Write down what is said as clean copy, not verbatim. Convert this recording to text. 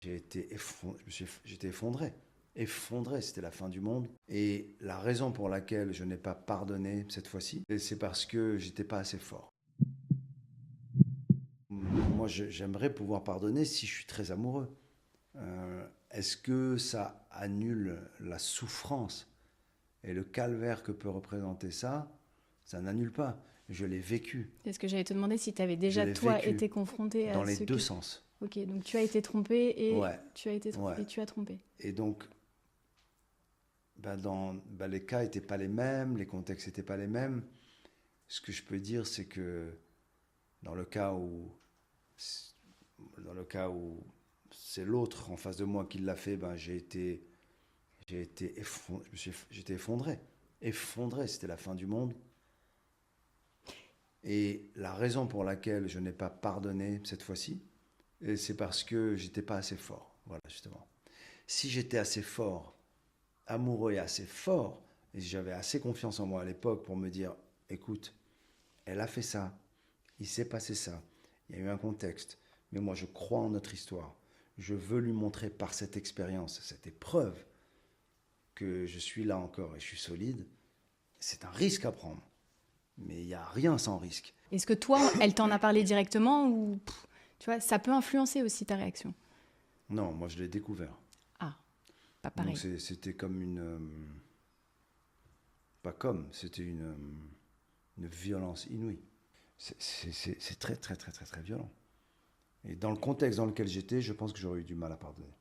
J'étais effondré. Effondré, c'était la fin du monde. Et la raison pour laquelle je n'ai pas pardonné cette fois-ci, c'est parce que j'étais pas assez fort. Moi, j'aimerais pouvoir pardonner si je suis très amoureux. Est-ce que ça annule la souffrance et le calvaire que peut représenter ça? Ça n'annule pas. Je l'ai vécu. C'est ce que j'allais te demander si tu avais Je déjà, l'ai toi, vécu été confronté dans à les ce deux que... sens. Ok, donc tu as été trompé et Ouais, ouais. et tu as trompé. Et donc, les cas n'étaient pas les mêmes, les contextes n'étaient pas les mêmes. Ce que je peux dire, c'est que dans le cas où, dans le cas où c'est l'autre en face de moi qui l'a fait, j'étais effondré. Effondré, c'était la fin du monde. Et la raison pour laquelle je n'ai pas pardonné cette fois-ci, c'est parce que j'étais pas assez fort. Voilà, justement. Si j'étais assez fort, amoureux et assez fort, et si j'avais assez confiance en moi à l'époque pour me dire, écoute, elle a fait ça, il s'est passé ça, il y a eu un contexte, mais moi je crois en notre histoire. Je veux lui montrer par cette expérience, cette épreuve, que je suis là encore et je suis solide. C'est un risque à prendre, mais il n'y a rien sans risque. Est-ce que toi, elle t'en a parlé directement ou... tu vois, ça peut influencer aussi ta réaction. Non, moi je l'ai découvert. Ah, pas Donc pareil. c'était comme une... pas comme, c'était une violence inouïe. C'est très, très, très, très, très violent. Et dans le contexte dans lequel j'étais, je pense que j'aurais eu du mal à pardonner.